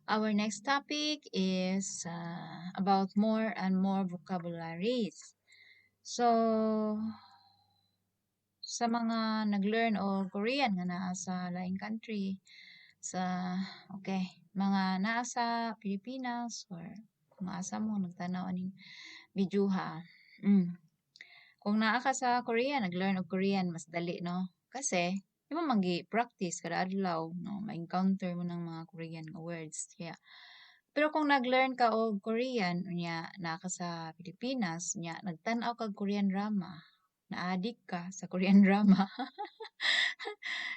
Our next topic is about more and more vocabularies. So, sa mga nag-learn og Korean nga naa sa laing country, sa, okay, mga naa sa Pilipinas or kung asa mo nagtanaw aning videoha. Kung naa ka sa Korea, nag-learn og Korean, mas dali, no? Kasi, di mo practice kada adlaw, no? Ma-encounter mo ng mga Korean nga words. Kaya, pero kung nag-learn ka og Korean, unya naa ka sa Pilipinas, unya nagtan-aw kag Korean drama, na-addict ka sa Korean drama,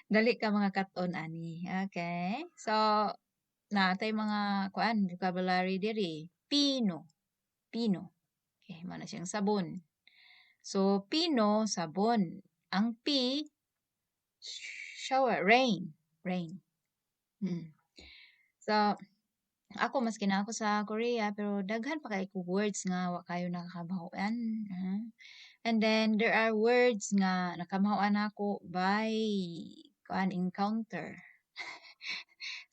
dali ka mga katon ani. Okay? So, natay mga kuan vocabulary diri. Pino. Pino. Okay, mana siyang sabon. So, pino, sabon. Ang P, shower, rain. Rain. So, ako mas ako sa Korea pero daghan pa kay ko words nga wa kayo nakakabahuan. And then there are words nga nakamahuan ako by encounter.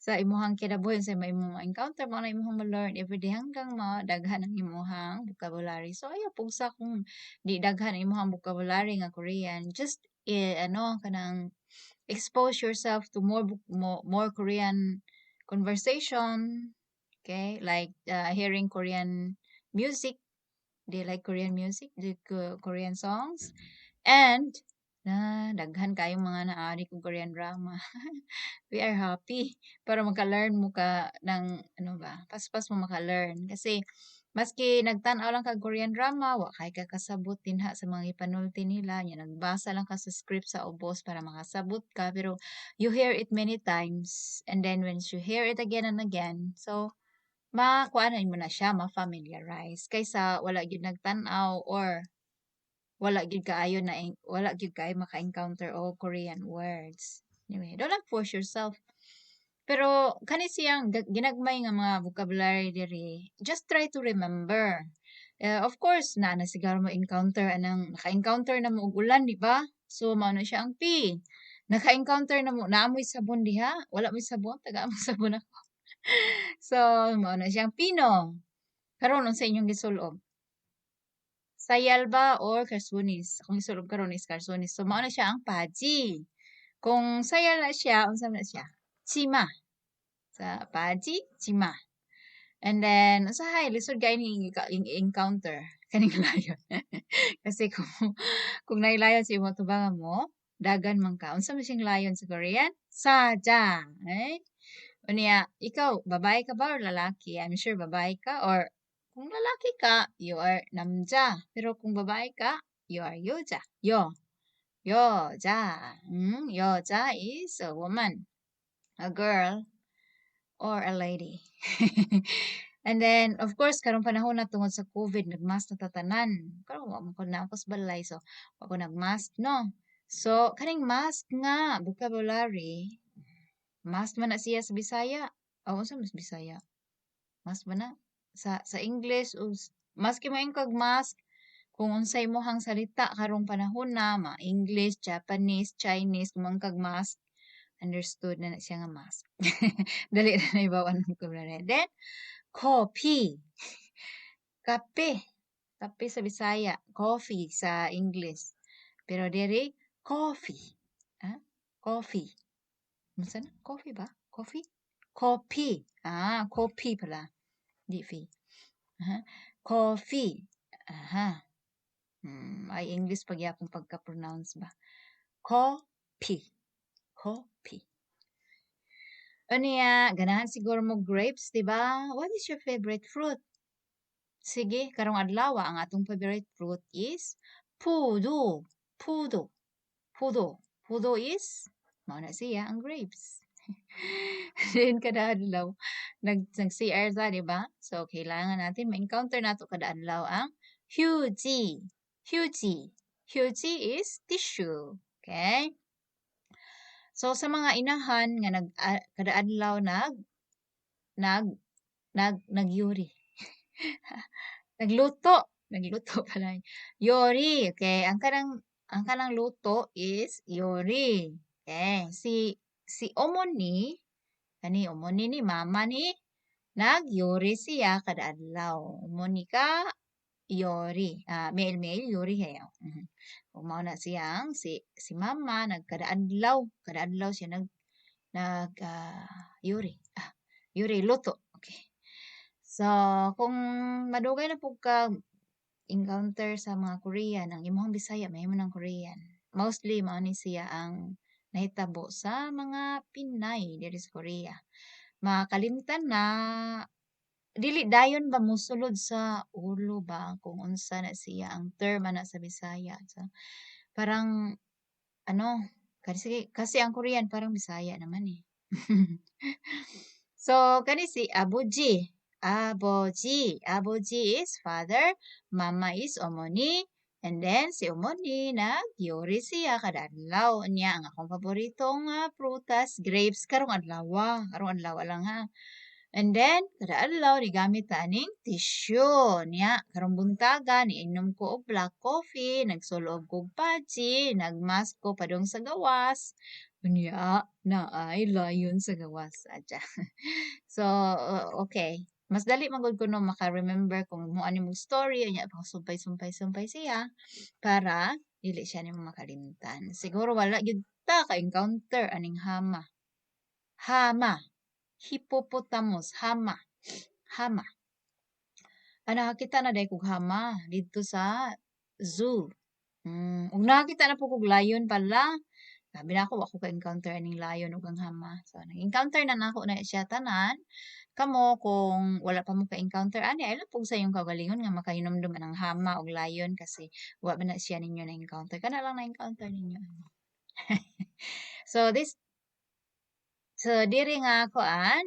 Sa imuhang kinabuhi sa imong encounter mo na imong ma-learn everyday hanggang madaghan ang imuhang vocabulary. So ayo pugsa kung di daghan ang imuhang vocabulary nga Korean, just kanang expose yourself to more Korean conversation. Okay, like hearing Korean music. Do you like Korean music? Do you Korean songs? And daghan kayong mga naari kong Korean drama. We are happy para maka-learn mo ka ng paspas mo maka-learn. Kasi maski nagtan-aw lang kag Korean drama, wa kay ka kasabot dinha sa mga ipanulti nila, nya nagbasa lang ka sa script sa ubos para makasabot ka, pero you hear it many times and then once you hear it again and again, so makuanan mo na siya, ma-familiarize kaysa wala gyud nagtan-aw or wala gyud kaayo wala gyud kaayo maka-encounter og Korean words. Anyway, don't force yourself. Pero kani siyang ginagmay nga mga vocabulary diri, just try to remember. Of course, na siguro mo encounter anang naka-encounter na mo og ulan, di ba? So mao na siya ang P. Naka-encounter na mo naamoy sabon diha, wala mo sabon, taga mo sabon ako. So mao na siyang Pino. Karon sa inyong gisulob. Sayal ba or Karsunis? Kung gisulob karon is Karsunis. So mao na siya ang Paji. Kung sayal na siya, unsa na siya? Chima. Sa Paji, Chima. And then, usahay, lisod ka ini encounter kaning layon. Kasi kung nailayon si mo tubangan mo, dagan man ka. Unsa man siyang layon sa Korean? Saja. Eh? Unya, ikaw, babae ka ba or lalaki? I'm sure babae ka or kung lalaki ka, you are namja. Pero kung babae ka, you are yoja. Yoja. Yoja is a woman, a girl, or a lady. And then, of course, karong panahon na tungod sa COVID, nagmask na tatanan. Karon wa man ko na ako sa balay, so wa ko nagmask, no? So, kaning mask nga, vocabulary, mask man na siya sa Bisaya. O, unsa mas Bisaya? Mask man na? Sa English, maski mo kag mask, kung unsay mo hang salita karong panahon na, English, Japanese, Chinese, kung kag mask, understood na siya nga mask. Dali na ibawan mo ko na. Then, coffee. Kape. Kape sa Bisaya. Coffee sa English. Pero diri, coffee. Coffee. Masa na? Coffee ba? Coffee? Coffee. Coffee pala. Di fi. Coffee. Ay English pag yapong pagka-pronounce ba. Coffee. Coffee. Niya, ganahan siguro mo grapes, di ba? What is your favorite fruit? Sige, karong adlaw ang atong favorite fruit is pudo. Pudo. Pudo. Pudo is mao na siya ang grapes. Then kada adlaw nag-CR ta, di ba? So kailangan natin ma-encounter nato kada adlaw ang 휴지. 휴지. 휴지 is tissue. Okay? So sa mga inahan nga kada adlaw nagyuri. Nagluto pala. Yori. Okay, ang kanang luto is yori. Okay, si omoni ni mama ni Nagyuri siya kada adlaw. Monica, yori. Male, yori hayaw. Kung mao na siyang si mama kada adlaw siya yuri. Yuri luto. Okay. So, kung madugay na po ka encounter sa mga Korean, ang imong Bisaya mahimo ng Korean. Mostly mao ni siya ang nahitabo sa mga Pinay diri sa Korea. Makalimtan na dili dayon ba mosulod sa ulo ba kung unsa na siya ang term ana sa Bisaya. So, parang ano, kasi ang Korean parang Bisaya naman eh. So, kani si Abuji. Abuji is father, mama is omoni, and then si omoni nagyori siya kada adlaw niya ang akong paboritong prutas, grapes karong adlaw lang ha. And then kada adlaw ni gamit ta aning tissue niya karong buntaga niinom ko og black coffee, nagsulo og kog pachi, nagmask ko padung sa gawas. Unya na ay layon sa gawas adya. So, okay. Mas dali man gud kuno maka-remember kung mo ani mong story unya pa sumpay siya para dili siya nimo makalimtan. Siguro wala gyud ta ka encounter aning hama. Hama, hippopotamus, hama. Hama. Nakakita na day kog hama didto sa zoo. Ug nakakita na po kog lion pala. Sabi na ako, ka-encounter aning lion ug ang hama. So, nag-encounter na nako na siya tanan. Kamo kung wala pa mo ka-encounter ani ay lang sa iyong kagalingon nga makahinomdom ng hama ug lion kasi wa man na siya ninyo na-encounter. Kana lang na-encounter ninyo. So diri nga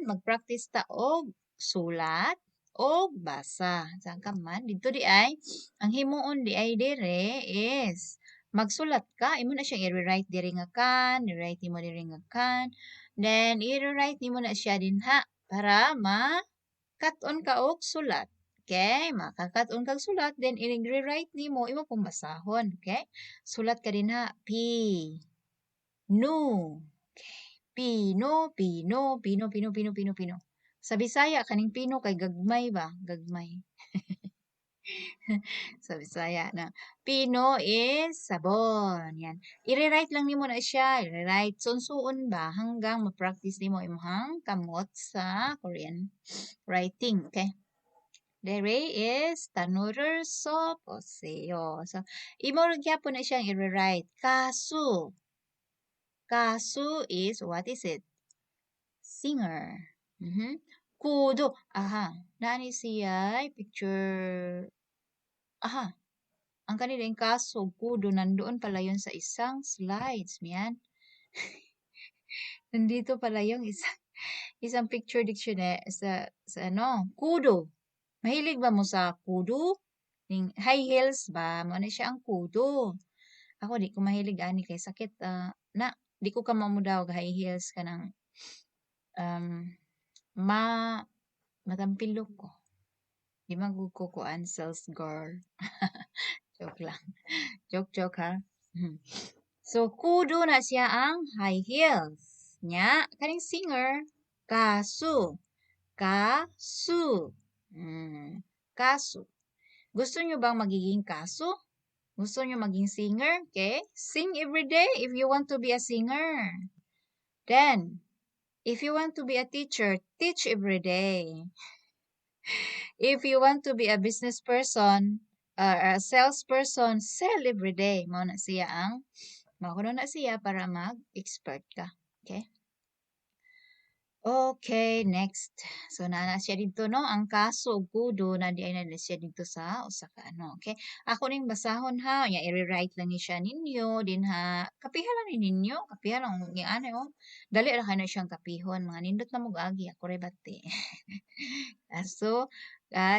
mag-practice ta og sulat og basa. Saan ka man dito di ay ang himuon di ay dire is magsulat ka, imo na siya i-rewrite diri nga kan, i-write nimo diri nga kan, then i-rewrite nimo na siya dinha para cut-on ka og sulat. Okay? Maka-cut-on kag sulat, then i-rewrite nimo, imo pong basahon. Okay? Sulat ka dinha, P, no. Okay. Pino. Sa Bisaya, kaning pino kay gagmay ba? Gagmay. Sa Bisaya na. Pino is sabon. Yan. I-rewrite lang nimo na siya. I-rewrite. Sunsuon ba hanggang ma-practice nimo imong kamot sa Korean writing. Okay? Dere is tanurur so poseo. So, imo gyapon na siyang i-rewrite. Kasu. Kasu is, what is it? Singer. Kudo. Nani siya picture. Ang kanilang kaso, kudo, nandoon pala yun sa isang slides, miyan. Nandito pala yung isang picture dictionary sa kudo. Mahilig ba mo sa kudo? High heels ba? Mo na siya ang kudo. Ako di ko mahilig ani kay sakit di ko ka mamudaw high heels ka ng matampilok ko. Di magkukuan sales girl. Joke lang. Joke ha. So, kudo na siya ang high heels. Nya, kaning singer, kasu. Kasu. Kasu. Gusto nyo bang magiging kasu? Gusto nyo maging singer? Okay? Sing every day if you want to be a singer. Then, if you want to be a teacher, teach every day. If you want to be a business person, a salesperson, sell every day. Mao na siya para mag-expert ka. Okay? Okay, next. So, na siya dito, no? Ang kaso, kudo, na di ay na siya dito sa Osaka, okay? Ako ning basahon, ha? I-rewrite lang ni siya ninyo, din ha? Kapihan lang ninyo, kapihan lang, oh. Dali ra na siyang kapihon, mga nindot na mug-agi, ako rebate. So,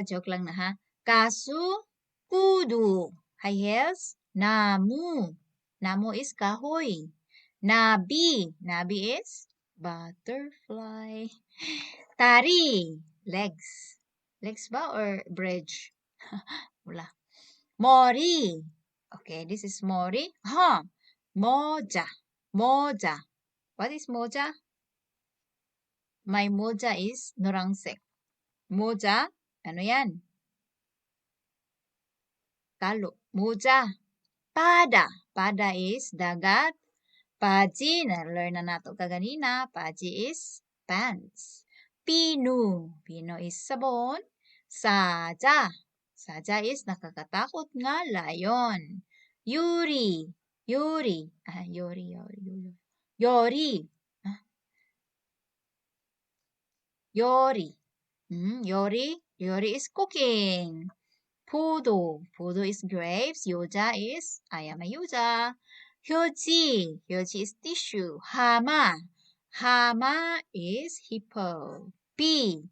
joke lang na, ha? Kasu, kudo. High heels, namu. Namu is kahoy. Nabi. Nabi is butterfly. Tari. Legs. Legs ba or bridge? Wala. Mori. Okay, this is mori. Moja. Moja. What is moja? My moja is norangsek. Moja. Ano yan? Talo. Moja. Pada. Pada is dagat. Paji, na-learn na nato kaganina. Paji is pants. Pinu. Pino is sabon. Saja. Saja is nakakatakot nga layon. Yuri. Yuri. Yori. Yori. Yori. Yori. Yori is cooking. 포도. 포도 is grapes. 요자 is I am a 유자. 휴지. 휴지 is tissue. 하마. 하마 is hippo. 비.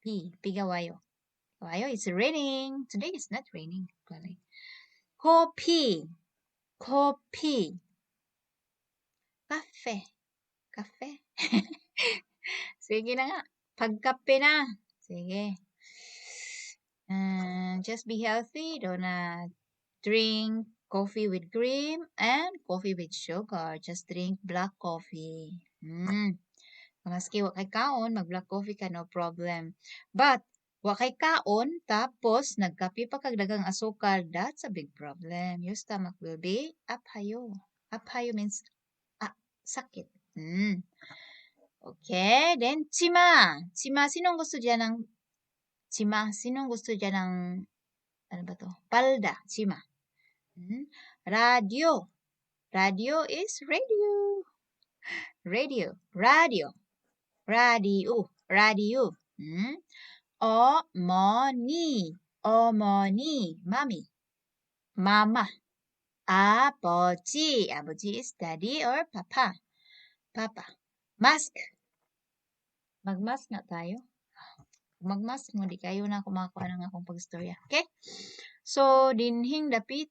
비. 비가 와요. 와요. It's raining. Today it's not raining. 커피. 커피. 카페. 카페. Sige na nga. Pagkape na. Sige. Just be healthy. Don't drink coffee with cream and coffee with sugar. Just drink black coffee. Maski wa kay kaon, mag-black coffee ka, no problem. But, wa kay kaon, tapos nagkape pa kag dagang asukal, that's a big problem. Your stomach will be uphayo. Uphayo means sakit. Okay, then chima. Chima, sinong gusto dyan ng chima? Sinong gusto dyan ng ano ba to? Palda, chima. Radio. Radio is radio. Radio. Radio. Radio. Radio. 어머니. 어머니. Mommy. Mama. 아버지. 아버지 is daddy or papa. Papa. Mask. Mag-mask nga tayo. Mag-mask mo, di kayo na kumakuha ng akong pagstorya. Okay? So, dinhing dapit